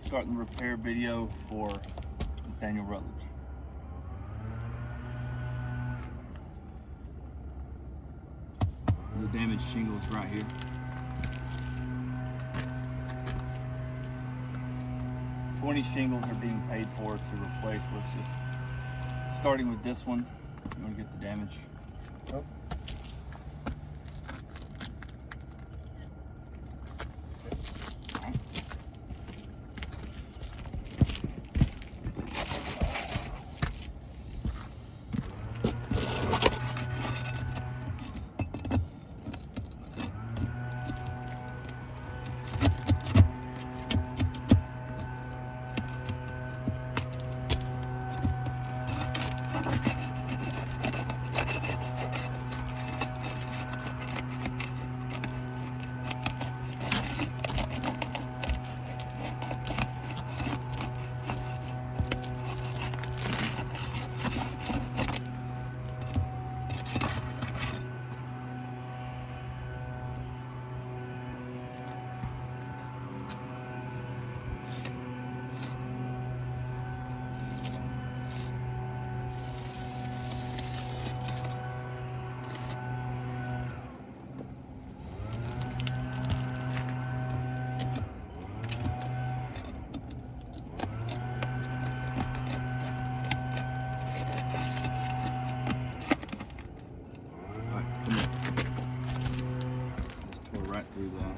starting the repair video for Nathaniel Rutledge. The damaged shingles right here. $20 shingles are being paid for to replace. We're just starting with this one. You want to get the damage. Oh. Through that.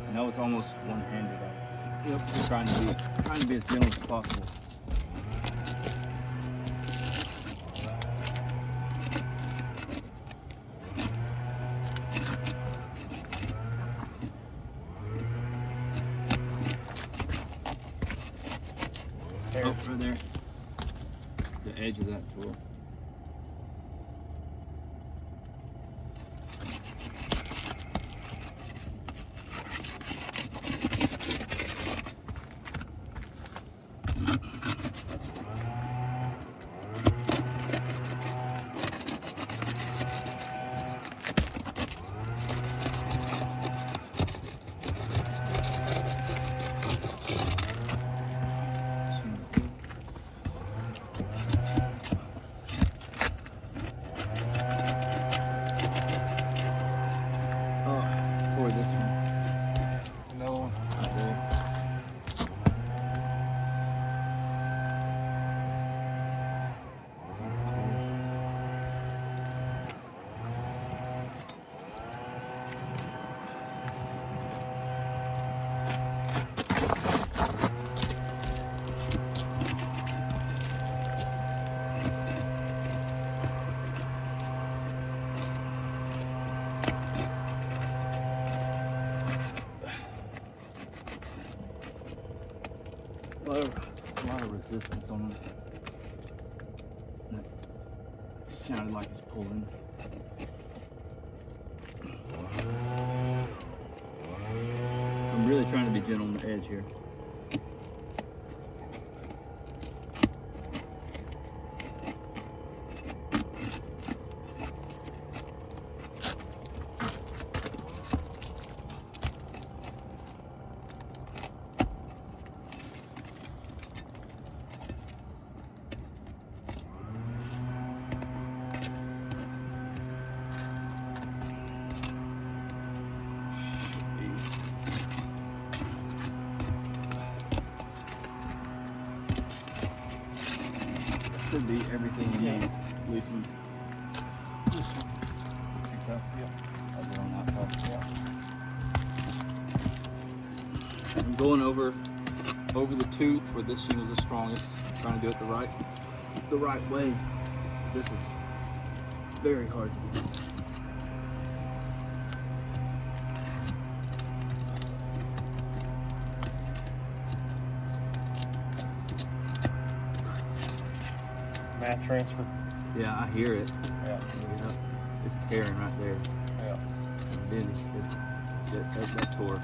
And that was almost one-handed. Yep. Trying to be as gentle as possible. Oh, right there. The edge of that tool. This one. Another one. Right there. A lot of resistance on them. It sounded like it's pulling. I'm really trying to be gentle on the edge here. Should be everything you need. Loosen. Okay. Yep. Over on that side. Yep. I'm going over the tooth where this shingle is the strongest. I'm trying to do it the right way. This is very hard to do. Mat transfer. Yeah, I hear it. Yeah. It's tearing right there. Yeah. And then that tore.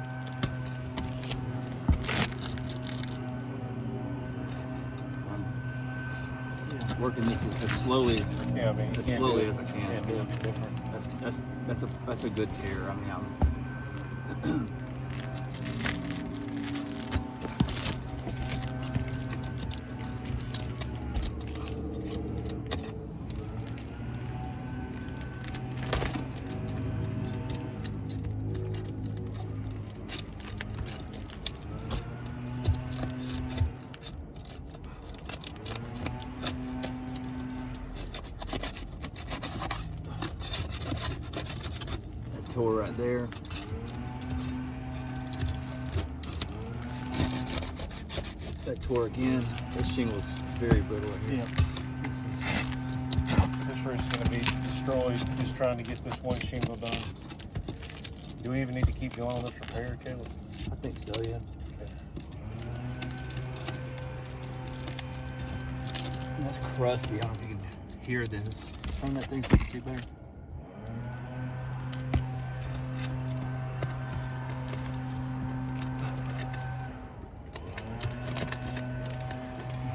Yeah. working this as slowly Yeah, I mean, you as can't slowly do it, as I can. Can't do it different. That's a good tear. I mean, that tore right there. That tore again. This shingle is very brittle right here. This roof's gonna be destroyed just trying to get this one shingle done. Do we even need to keep going on this repair, Caleb? I think so, yeah. Okay. That's crusty. I don't know if you can hear this. Turn that thing so you can see better.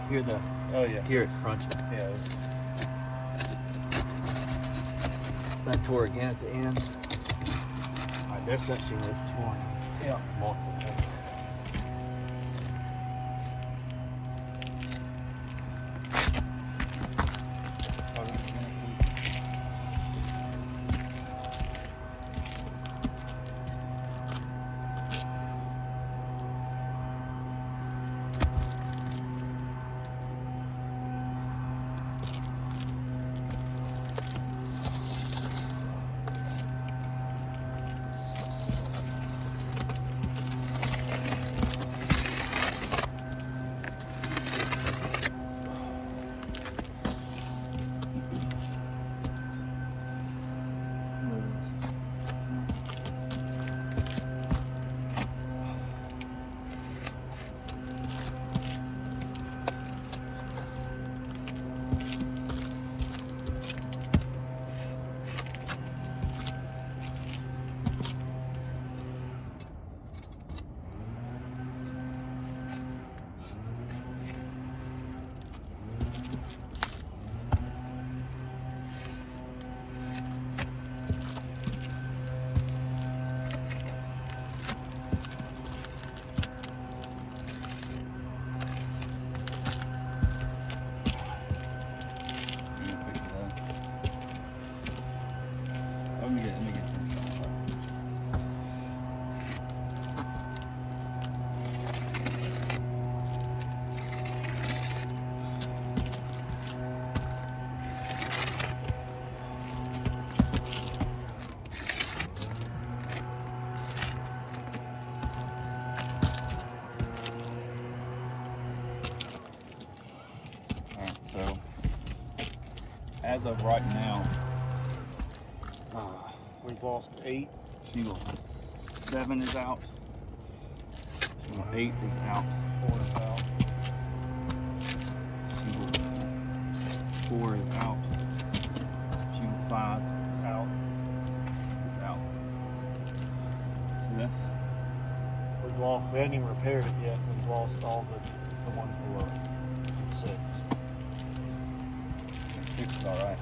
Hear the Oh yeah. hear it crunching. Yeah. It's, That tore again at the end. Alright, there's that shingle that's torn. yeah. Multiple places. Let me get Alright, so as of right now, We've lost 8. shingle 7 is out. Shingle 8 is out. 4 is out. Shingle 4 is out. Shingle 5 Out. is out. So that's We've lost. We haven't even repaired it yet. We've lost all the ones below it. It's 6. 6 is alright.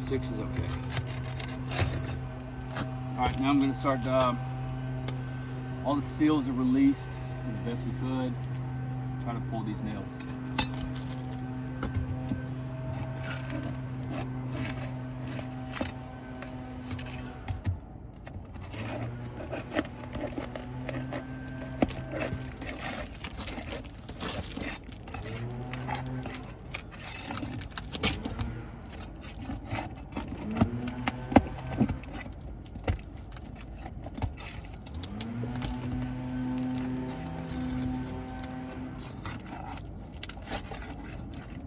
6 is okay. Alright, now I'm going to start, all the seals are released as best we could. Try to pull these nails.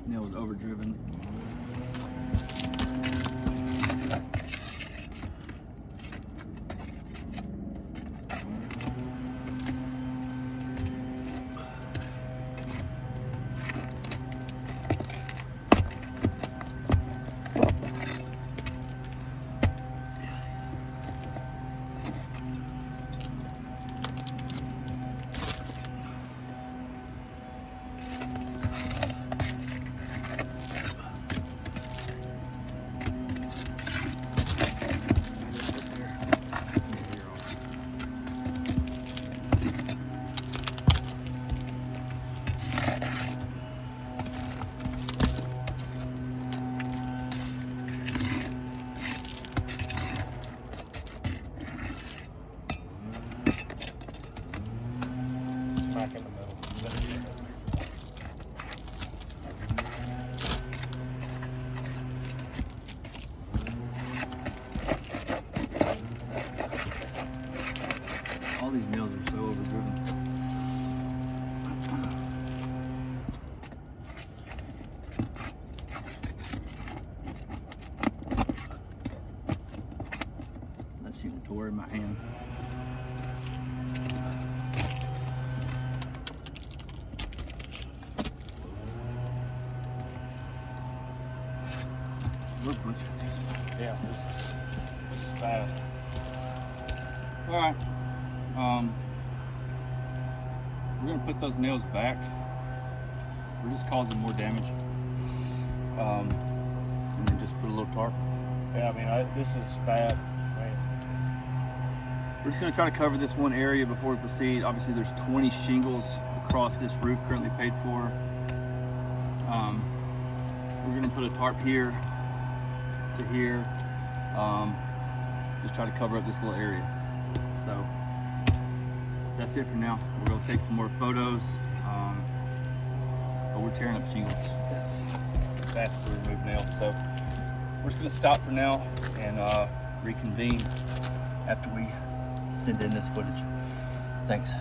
Nail was overdriven. We're butchering these. Yeah, this is bad. All right. We're gonna put those nails back. We're just causing more damage. And then just put a little tarp. Yeah, I mean, this is bad. We're just gonna try to cover this one area before we proceed. Obviously there's 20 shingles across this roof currently paid for. We're gonna put a tarp here to here. Just try to cover up this little area. So that's it for now. We're gonna take some more photos. But we're tearing up shingles as fast as we remove nails. So we're just gonna stop for now and reconvene after we send in this footage. Thanks.